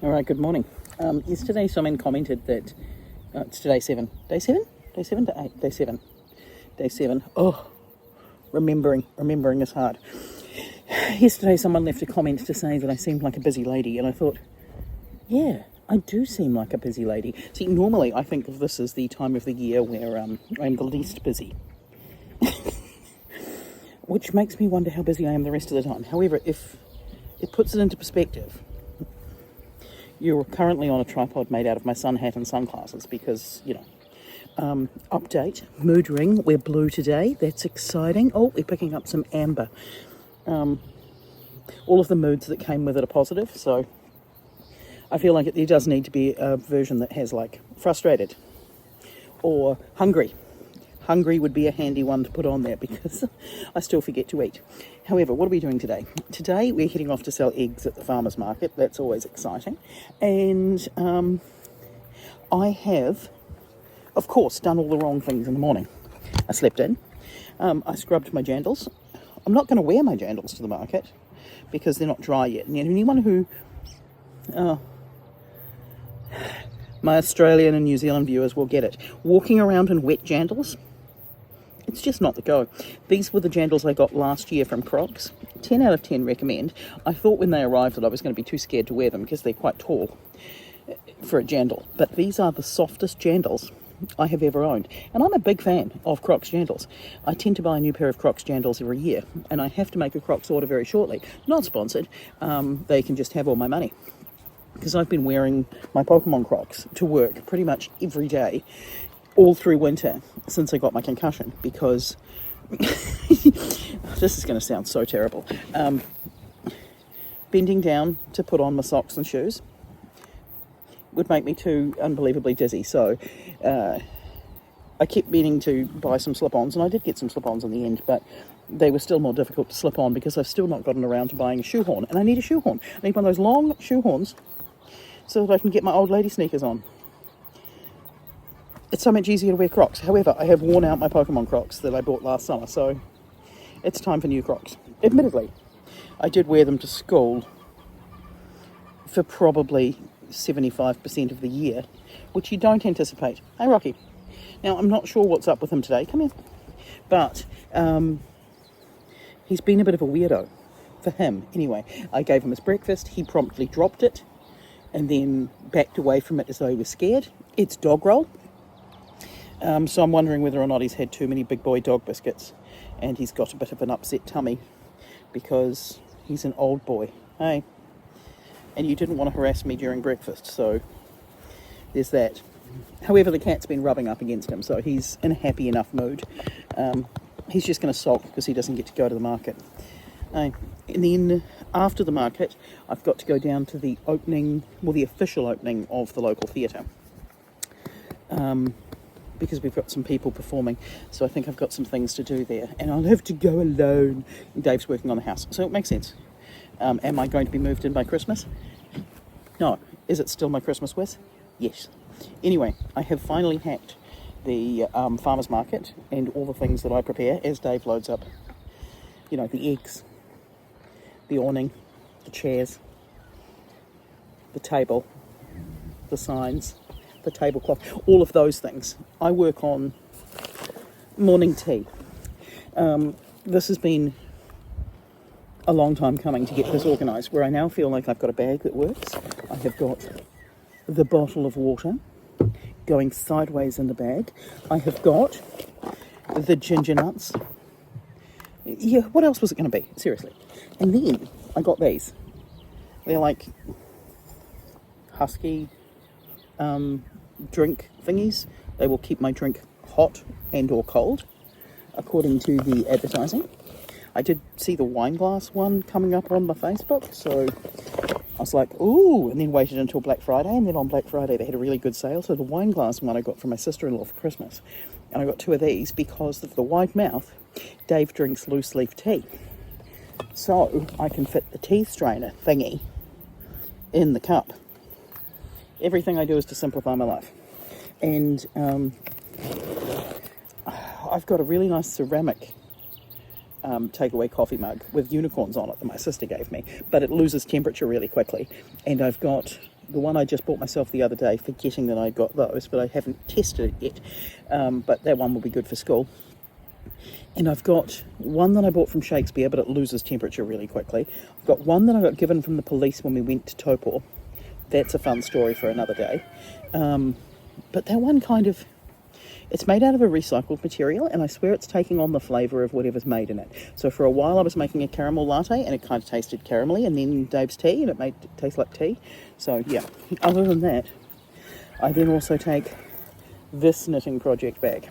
All right, good morning. Yesterday someone commented that it's today 7. Day 7? Day 7 to 8? Day 7. Day 7. Oh, remembering is hard. Yesterday someone left a comment to say that I seemed like a busy lady, and I thought, yeah, I do seem like a busy lady. See, normally I think of this as the time of the year where I'm the least busy. Which makes me wonder how busy I am the rest of the time. However, if it puts it into perspective, you're currently on a tripod made out of my sun hat and sunglasses because, update, mood ring, we're blue today, that's exciting. Oh, we're picking up some amber. All of the moods that came with it are positive, so I feel like there does need to be a version that has like frustrated or hungry. Hungry would be a handy one to put on there because I still forget to eat. However, what are we doing today? Today we're heading off to sell eggs at the farmer's market. That's always exciting. And I have, of course, done all the wrong things in the morning. I slept in. I scrubbed my jandals. I'm not going to wear my jandals to the market because they're not dry yet. And anyone who... my Australian and New Zealand viewers will get it. Walking around in wet jandals, it's just not the go. These were the jandals I got last year from Crocs. 10 out of 10 recommend. I thought when they arrived that I was going to be too scared to wear them because they're quite tall for a jandal. But these are the softest jandals I have ever owned. And I'm a big fan of Crocs jandals. I tend to buy a new pair of Crocs jandals every year. And I have to make a Crocs order very shortly. Not sponsored. They can just have all my money. Because I've been wearing my Pokemon Crocs to work pretty much every day all through winter since I got my concussion, because this is going to sound so terrible. Bending down to put on my socks and shoes would make me too unbelievably dizzy, so I kept meaning to buy some slip-ons, and I did get some slip-ons in the end, but they were still more difficult to slip on because I've still not gotten around to buying a shoehorn, and I need a shoehorn. I need one of those long shoehorns so that I can get my old lady sneakers on. It's so much easier to wear Crocs. However, I have worn out my Pokemon Crocs that I bought last summer, so it's time for new Crocs. Admittedly, I did wear them to school for probably 75% of the year, which you don't anticipate. Hey, Rocky. Now, I'm not sure what's up with him today. Come here. But he's been a bit of a weirdo for him. Anyway, I gave him his breakfast. He promptly dropped it and then backed away from it as though he was scared. It's dog roll. So I'm wondering whether or not he's had too many big boy dog biscuits and he's got a bit of an upset tummy because he's an old boy. Hey, and you didn't want to harass me during breakfast, so there's that. However, the cat's been rubbing up against him, so he's in a happy enough mood. He's just going to sulk because he doesn't get to go to the market. And then after the market, I've got to go down to the opening, well, the official opening of the local theatre. Because we've got some people performing, so I think I've got some things to do there, and I'll have to go alone. Dave's working on the house, so it makes sense. Am I going to be moved in by Christmas? No. Is it still my Christmas wish? Yes. Anyway, I have finally hacked the farmer's market and all the things that I prepare as Dave loads up, the eggs, the awning, the chairs, the table, the signs, the tablecloth, all of those things. I work on morning tea. This has been a long time coming to get this organised, where I now feel like I've got a bag that works. I have got the bottle of water going sideways in the bag. I have got the ginger nuts. Yeah, what else was it going to be? Seriously. And then I got these. They're like husky drink thingies. They will keep my drink hot and or cold, according to the advertising. I did see the wine glass one coming up on my Facebook, so I was like, ooh, and then waited until Black Friday, and then on Black Friday they had a really good sale, so the wine glass one I got from my sister-in-law for Christmas, and I got 2 of these because of the wide mouth. Dave drinks loose leaf tea, so I can fit the tea strainer thingy in the cup. Everything I do is to simplify my life. And I've got a really nice ceramic takeaway coffee mug with unicorns on it that my sister gave me, but it loses temperature really quickly. And I've got the one I just bought myself the other day, forgetting that I got those, but I haven't tested it yet. But that one will be good for school. And I've got one that I bought from Shakespeare, but it loses temperature really quickly. I've got one that I got given from the police when we went to Taupo. That's a fun story for another day. But that one kind of, it's made out of a recycled material, and I swear it's taking on the flavour of whatever's made in it. So for a while I was making a caramel latte, and it kind of tasted caramelly, and then Dave's tea, and it made it taste like tea. So yeah, other than that, I then also take this knitting project bag.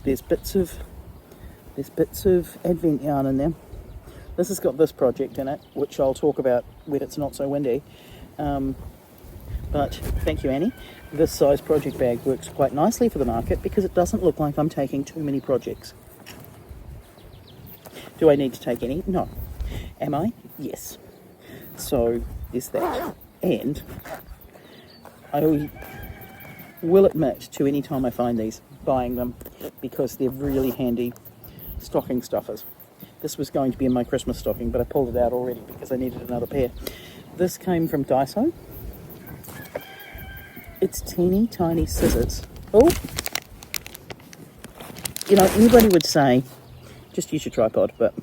There's bits of Advent yarn in there. This has got this project in it, which I'll talk about when it's not so windy. But thank you, Annie. This size project bag works quite nicely for the market because it doesn't look like I'm taking too many projects. Do I need to take any? No. Am I? Yes. So is that. And I will admit to any time I find these, buying them, because they're really handy stocking stuffers. This was going to be in my Christmas stocking, but I pulled it out already because I needed another pair. This came from Daiso. It's teeny tiny scissors. Oh, you know, anybody would say, just use your tripod, but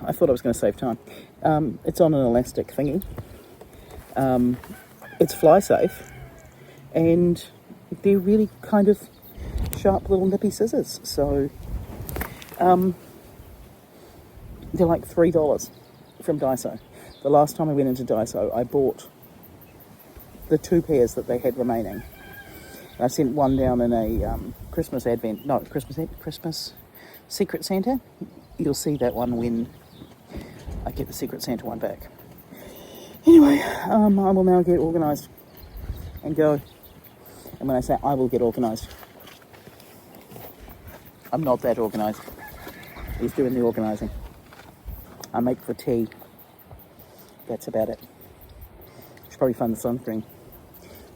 I thought I was going to save time. It's on an elastic thingy. It's fly safe, and they're really kind of sharp little nippy scissors. So they're like $3 from Daiso. The last time I went into Daiso, I bought the 2 pairs that they had remaining. I sent one down in a Christmas Secret Santa. You'll see that one when I get the Secret Santa one back. Anyway, I will now get organised and go. And when I say I will get organised, I'm not that organised. He's doing the organising. I make the tea. That's about it. Should probably find the sunscreen.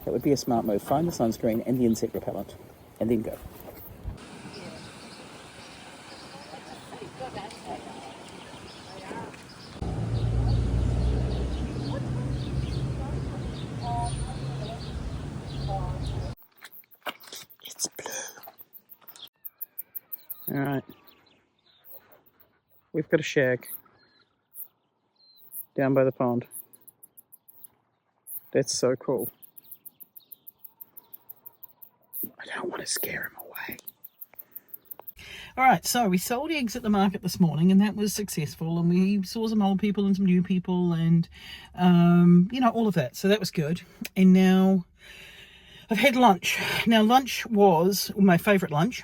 That would be a smart move. Find the sunscreen and the insect repellent, and then go. It's blue. All right. We've got a shag down by the pond. That's so cool. I don't want to scare him away. All right, so we sold eggs at the market this morning, and that was successful, and we saw some old people and some new people, and all of that, so that was good. And now I've had lunch. Now lunch was my favourite lunch,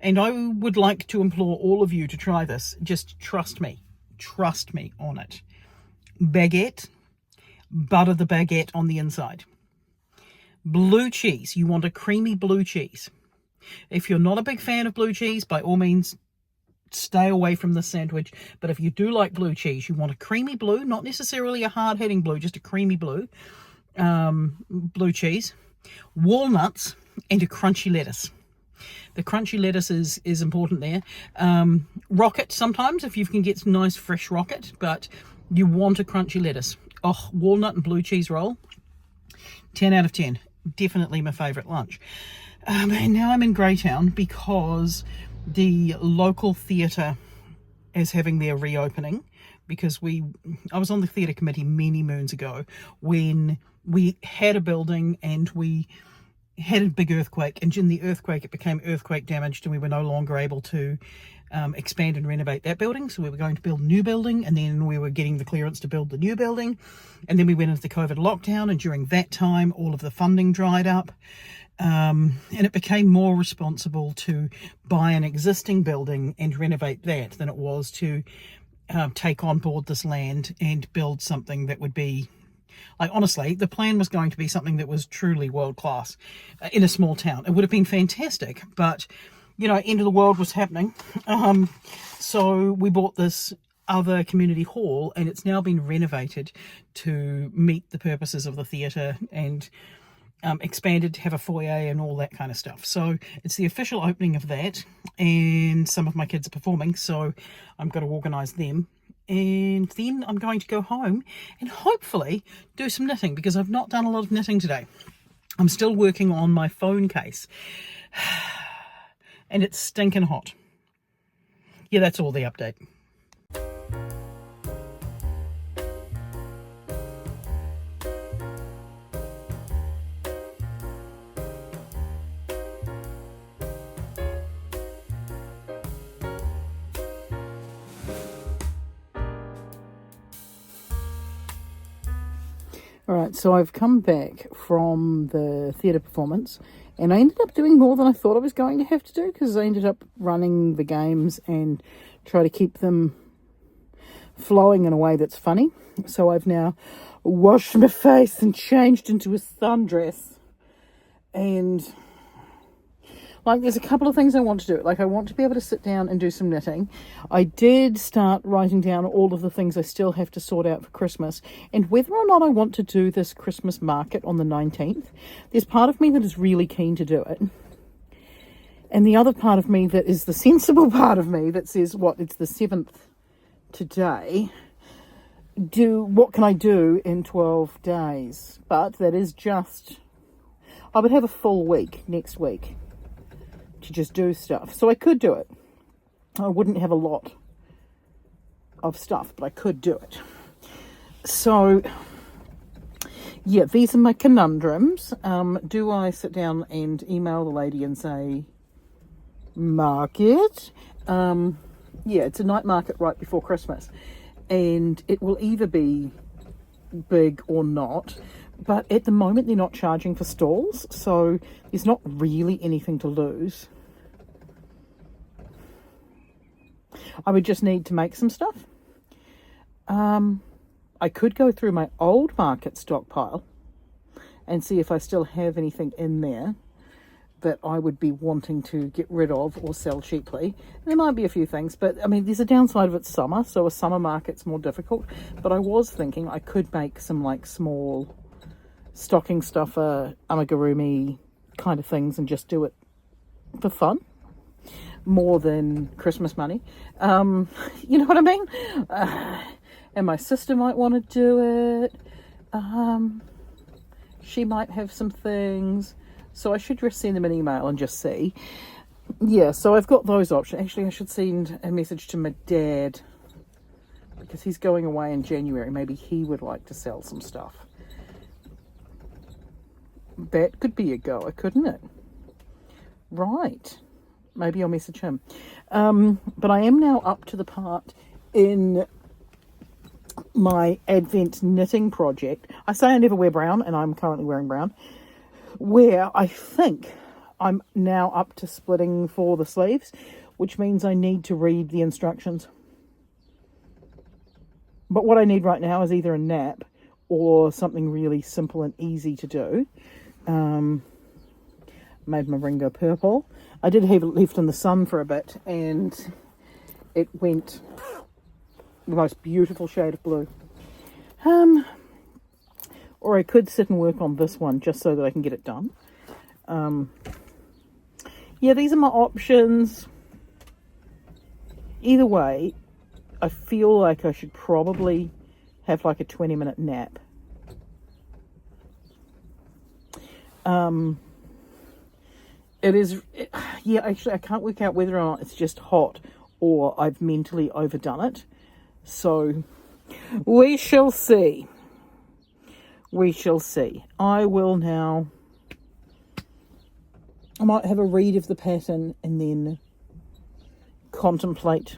and I would like to implore all of you to try this. Just trust me on it. Baguette, butter the baguette on the inside. Blue cheese, you want a creamy blue cheese. If you're not a big fan of blue cheese, by all means, stay away from this sandwich. But if you do like blue cheese, you want a creamy blue, not necessarily a hard-hitting blue, just a creamy blue, blue cheese, walnuts, and a crunchy lettuce. The crunchy lettuce is important there. Rocket sometimes, if you can get some nice fresh rocket, but you want a crunchy lettuce. Oh, walnut and blue cheese roll, 10 out of 10. Definitely my favourite lunch. And now I'm in Greytown because the local theatre is having their reopening, because I was on the theatre committee many moons ago when we had a building and we had a big earthquake, and in the earthquake it became earthquake damaged, and we were no longer able to expand and renovate that building. So we were going to build a new building, and then we were getting the clearance to build the new building, and then we went into the COVID lockdown, and during that time all of the funding dried up, and it became more responsible to buy an existing building and renovate that than it was to take on board this land and build something that would be, like, honestly, the plan was going to be something that was truly world class in a small town. It would have been fantastic, but end of the world was happening. So we bought this other community hall, and it's now been renovated to meet the purposes of the theatre, and expanded to have a foyer and all that kind of stuff. So it's the official opening of that, and some of my kids are performing, so I'm going to organise them. and then I'm going to go home and hopefully do some knitting, because I've not done a lot of knitting today. I'm still working on my phone case and it's stinking hot. Yeah, that's all the update. Alright, so I've come back from the theatre performance and I ended up doing more than I thought I was going to have to do, because I ended up running the games and try to keep them flowing in a way that's funny. So I've now washed my face and changed into a sundress, and like, there's a couple of things I want to do. Like, I want to be able to sit down and do some knitting. I did start writing down all of the things I still have to sort out for Christmas, and whether or not I want to do this Christmas market on the 19th. There's part of me that is really keen to do it, and the other part of me that is the sensible part of me that says, what, it's the 7th today. What can I do in 12 days? But that is just, I would have a full week next week to just do stuff. So I could do it. I wouldn't have a lot of stuff, but I could do it. So yeah, these are my conundrums. Do I sit down and email the lady and say, market? Yeah, it's a night market right before Christmas, and it will either be big or not. But at the moment, they're not charging for stalls, so there's not really anything to lose. I would just need to make some stuff. I could go through my old market stockpile and see if I still have anything in there that I would be wanting to get rid of or sell cheaply. There might be a few things, but I mean, there's a downside of it's summer, so a summer market's more difficult. But I was thinking I could make some like small stocking stuffer, amigurumi kind of things and just do it for fun more than Christmas money. You know what I mean? And my sister might want to do it. She might have some things, so I should just send them an email and just see. Yeah, so I've got those options. Actually, I should send a message to my dad, because he's going away in January. Maybe he would like to sell some stuff. That could be a goer, couldn't it? Right. Maybe I'll message him. But I am now up to the part in my Advent knitting project. I say I never wear brown, and I'm currently wearing brown, where I think I'm now up to splitting for the sleeves, which means I need to read the instructions. But what I need right now is either a nap or something really simple and easy to do. Made my ring go purple. I did have it left in the sun for a bit, and it went the most beautiful shade of blue. Or I could sit and work on this one just so that I can get it done. Yeah, these are my options. Either way, I feel like I should probably have like a 20-minute nap. Yeah, actually, I can't work out whether or not it's just hot or I've mentally overdone it. So, we shall see. We shall see. I might have a read of the pattern and then contemplate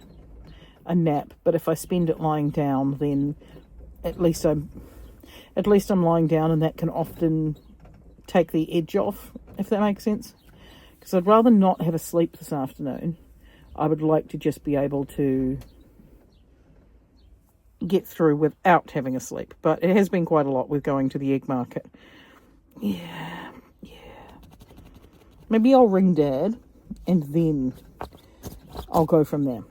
a nap. But if I spend it lying down, then at least I'm lying down, and that can often take the edge off, if that makes sense. Because I'd rather not have a sleep this afternoon. I would like to just be able to get through without having a sleep. But it has been quite a lot with going to the egg market. Yeah. Maybe I'll ring Dad and then I'll go from there.